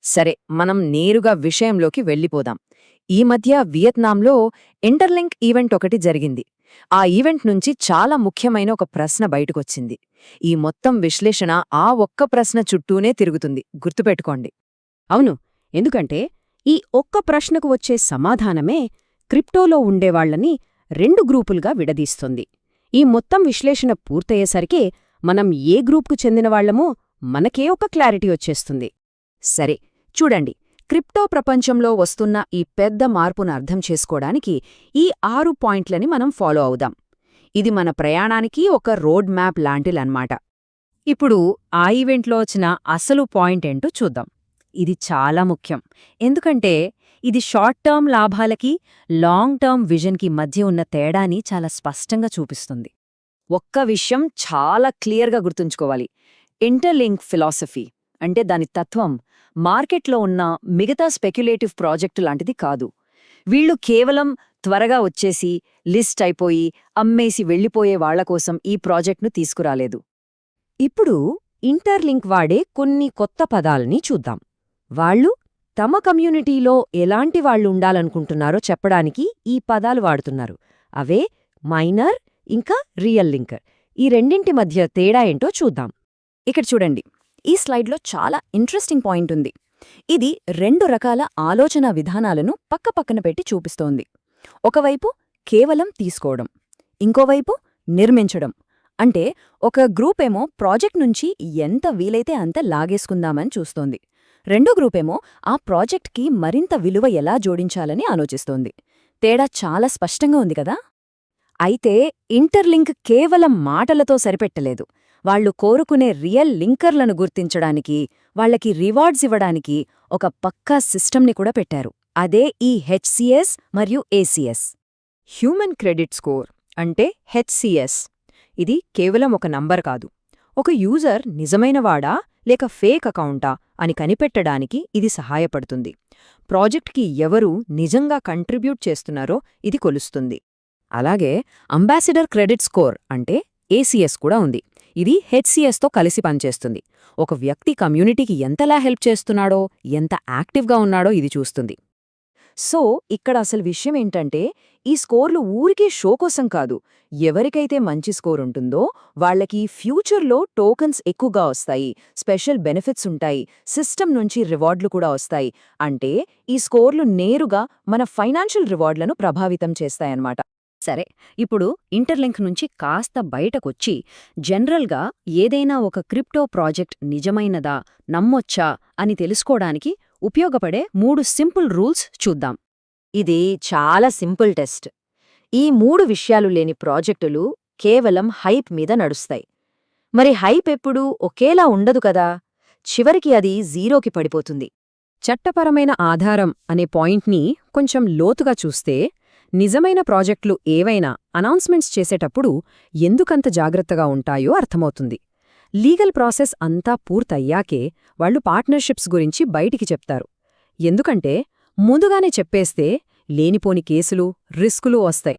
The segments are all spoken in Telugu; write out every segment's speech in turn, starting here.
సరే, మనం నేరుగా విషయంలోకి వెళ్ళిపోదాం. ఈ మధ్య వియత్నాంలో ఇంటర్లింక్ ఈవెంట్ ఒకటి జరిగింది. ఆ ఈవెంట్ నుంచి చాలా ముఖ్యమైన ఒక ప్రశ్న బయటకొచ్చింది. ఈ మొత్తం విశ్లేషణ ఆ ఒక్క ప్రశ్న చుట్టూనే తిరుగుతుంది, గుర్తుపెట్టుకోండి. అవును, ఎందుకంటే ఈ ఒక్క ప్రశ్నకు వచ్చే సమాధానమే క్రిప్టోలో ఉండేవాళ్లని రెండు గ్రూపులుగా విడదీస్తుంది. ఈ మొత్తం విశ్లేషణ పూర్తయ్యేసరికి మనం ఏ గ్రూప్కు చెందినవాళ్లమో మనకే ఒక క్లారిటీ వచ్చేస్తుంది. సరే, చూడండి. క్రిప్టో ప్రపంచంలో వస్తున్న ఈ పెద్ద మార్పును అర్థం చేసుకోవడానికి ఈ 6 పాయింట్లని మనం ఫాలో అవుదాం. ఇది మన ప్రయాణానికి ఒక రోడ్ మ్యాప్ లాంటిలన్నమాట. ఇప్పుడు ఆ ఈవెంట్లో వచ్చిన అసలు పాయింట్ ఏంటో చూద్దాం. ఇది చాలా ముఖ్యం, ఎందుకంటే ఇది షార్ట్ టర్మ్ లాభాలకి లాంగ్ టర్మ్ విజన్కి మధ్య ఉన్న తేడాని చాలా స్పష్టంగా చూపిస్తుంది. ఒక్క విషయం చాలా క్లియర్గా గుర్తుంచుకోవాలి. ఇంటర్లింక్ ఫిలాసఫీ అంటే దాని తత్వం మార్కెట్లో ఉన్న మిగతా స్పెక్యులేటివ్ ప్రాజెక్టు లాంటిది కాదు. వీళ్లు కేవలం త్వరగా వచ్చేసి లిస్ట్ అయిపోయి అమ్మేసి వెళ్లిపోయే వాళ్లకోసం ఈ ప్రాజెక్ట్ను తీసుకురాలేదు. ఇప్పుడు ఇంటర్లింక్ వాడే కొన్ని కొత్త పదాల్ని చూద్దాం. వాళ్ళు తమ కమ్యూనిటీలో ఎలాంటి వాళ్ళుండాలనుకుంటున్నారో చెప్పడానికి ఈ పదాలు వాడుతున్నారు. అవే మైనర్ ఇంకా రియల్ లింకర్. ఈ రెండింటి మధ్య తేడా ఏంటో చూద్దాం. ఇక్కడ చూడండి, ఈ స్లైడ్లో చాలా ఇంట్రెస్టింగ్ పాయింట్ ఉంది. ఇది 2 రకాల ఆలోచనా విధానాలను పక్కపక్కన పెట్టి చూపిస్తోంది. ఒకవైపు కేవలం తీసుకోవడం, ఇంకోవైపు నిర్మించడం. అంటే ఒక గ్రూపేమో ప్రాజెక్ట్ నుంచి ఎంత వీలైతే అంత లాగేసుకుందామని చూస్తోంది. రెండో గ్రూపేమో ఆ ప్రాజెక్ట్కి మరింత విలువ ఎలా జోడించాలని ఆలోచిస్తోంది. తేడా చాలా స్పష్టంగా ఉంది కదా. అయితే ఇంటర్లింక్ కేవలం మాటలతో సరిపెట్టలేదు. వాళ్లు కోరుకునే రియల్ లింకర్లను గుర్తించడానికి, వాళ్లకి రివార్డ్స్ ఇవ్వడానికి ఒక పక్కా సిస్టమ్ని కూడా పెట్టారు. అదే ఈ హెచ్సిఎస్ మరియు ఏసిఎస్. హ్యూమన్ క్రెడిట్ స్కోర్ అంటే హెచ్సిఎస్. ఇది కేవలం ఒక నంబర్ కాదు. ఒక యూజర్ నిజమైనవాడా లేక ఫేక్ అకౌంటా అని కనిపెట్టడానికి ఇది సహాయపడుతుంది. ప్రాజెక్ట్కి ఎవరు నిజంగా కంట్రిబ్యూట్ చేస్తున్నారో ఇది కొలుస్తుంది. అలాగే అంబాసిడర్ క్రెడిట్ స్కోర్ అంటే ఏసిఎస్ కూడా ఉంది. ఇది హెచ్సిఎస్తో కలిసి పనిచేస్తుంది. ఒక వ్యక్తి కమ్యూనిటీకి ఎంతలా హెల్ప్ చేస్తున్నాడో, ఎంత యాక్టివ్గా ఉన్నాడో ఇది చూస్తుంది. సో ఇక్కడ అసలు విషయం ఏంటంటే, ఈ స్కోర్లు ఊరికే షో కోసం కాదు. ఎవరికైతే మంచి స్కోర్ ఉంటుందో వాళ్లకి ఫ్యూచర్లో టోకన్స్ ఎక్కువగా వస్తాయి, స్పెషల్ బెనిఫిట్స్ ఉంటాయి, సిస్టమ్ నుంచి రివార్డులు కూడా వస్తాయి. అంటే ఈ స్కోర్లు నేరుగా మన ఫైనాన్షియల్ రివార్డులను ప్రభావితం చేస్తాయన్నమాట. సరే, ఇప్పుడు ఇంటర్లింక్ నుంచి కాస్త బయటకొచ్చి జనరల్గా ఏదైనా ఒక క్రిప్టో ప్రాజెక్ట్ నిజమైనదా, నమ్మొచ్చా అని తెలుసుకోవడానికి ఉపయోగపడే 3 సింపుల్ రూల్స్ చూద్దాం. ఇది చాలా సింపుల్ టెస్ట్. ఈ 3 విషయాలు లేని ప్రాజెక్టులు కేవలం హైప్ మీద నడుస్తాయి. మరి హైప్ ఎప్పుడూ ఒకేలా ఉండదు కదా. చివరికి అది జీరోకి పడిపోతుంది. చట్టపరమైన ఆధారం అనే పాయింట్ని కొంచెం లోతుగా చూస్తే, నిజమైన ప్రాజెక్టులు ఏవైనా అనౌన్స్మెంట్స్ చేసేటప్పుడు ఎందుకంత జాగ్రత్తగా ఉంటాయో అర్థమవుతుంది. లీగల్ ప్రాసెస్ అంతా పూర్తయ్యాకే వాళ్లు పార్ట్నర్షిప్స్ గురించి బయటికి చెప్తారు. ఎందుకంటే ముందుగానే చెప్పేస్తే లేనిపోని కేసులు, రిస్కులు వస్తాయి.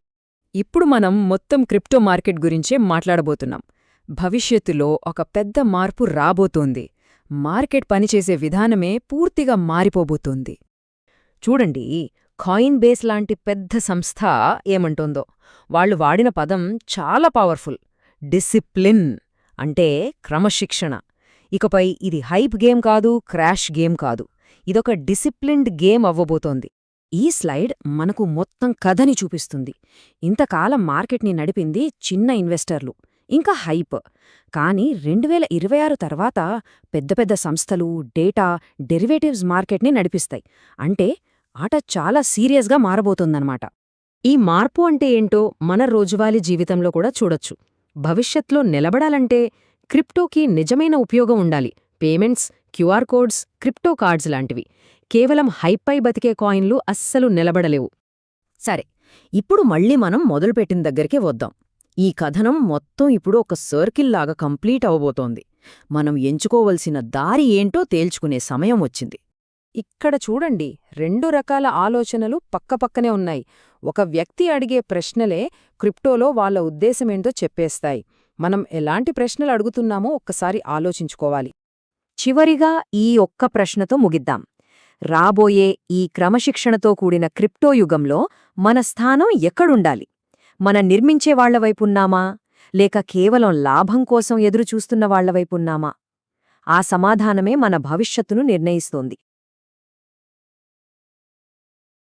ఇప్పుడు మనం మొత్తం క్రిప్టో మార్కెట్ గురించే మాట్లాడబోతున్నాం. భవిష్యత్తులో ఒక పెద్ద మార్పు రాబోతోంది. మార్కెట్ పనిచేసే విధానమే పూర్తిగా మారిపోబోతోంది. చూడండి, కాయిన్ బేస్ లాంటి పెద్ద సంస్థ ఏమంటోందో. వాళ్లు వాడిన పదం చాలా పవర్ఫుల్. డిసిప్లిన్ అంటే క్రమశిక్షణ. ఇకపై ఇది హైప్ గేమ్ కాదు, క్రాష్ గేమ్ కాదు. ఇదొక డిసిప్లిన్డ్ గేమ్ అవ్వబోతోంది. ఈ స్లైడ్ మనకు మొత్తం కథని చూపిస్తుంది. ఇంతకాలం మార్కెట్ని నడిపింది చిన్న ఇన్వెస్టర్లు, ఇంకా హైప్. కానీ 2026 తర్వాత పెద్ద పెద్ద సంస్థలు, డేటా, డెరివేటివ్స్ మార్కెట్ని నడిపిస్తాయి. అంటే ఆట చాలా సీరియస్గా మారబోతోందన్నమాట. ఈ మార్పు అంటే ఏంటో మన రోజువారీ జీవితంలో కూడా చూడొచ్చు. భవిష్యత్లో నిలబడాలంటే క్రిప్టోకి నిజమైన ఉపయోగం ఉండాలి. Payments, QR codes, crypto cards లాంటివి. కేవలం హైప్పై బతికే కాయిన్లు అస్సలు నిలబడలేవు. సరే, ఇప్పుడు మళ్ళీ మనం మొదలుపెట్టిన దగ్గరికే వద్దాం. ఈ కథనం మొత్తం ఇప్పుడు ఒక సర్కిల్లాగా కంప్లీట్ అవబోతోంది. మనం ఎంచుకోవలసిన దారి ఏంటో తేల్చుకునే సమయం వచ్చింది. ఇక్కడ చూడండి, 2 రకాల ఆలోచనలు పక్కపక్కనే ఉన్నాయి. ఒక వ్యక్తి అడిగే ప్రశ్నలే క్రిప్టోలో వాళ్ల ఉద్దేశమేంటో చెప్పేస్తాయి. మనం ఎలాంటి ప్రశ్నలు అడుగుతున్నామో ఒక్కసారి ఆలోచించుకోవాలి. చివరిగా ఈ ఒక్క ప్రశ్నతో ముగిద్దాం. రాబోయే ఈ క్రమశిక్షణతో కూడిన క్రిప్టో యుగంలో మన స్థానం ఎక్కడుండాలి? మనం నిర్మించేవాళ్లవైపున్నామా లేక కేవలం లాభం కోసం ఎదురుచూస్తున్న వాళ్లవైపున్నామా? ఆ సమాధానమే మన భవిష్యత్తును నిర్ణయిస్తోంది.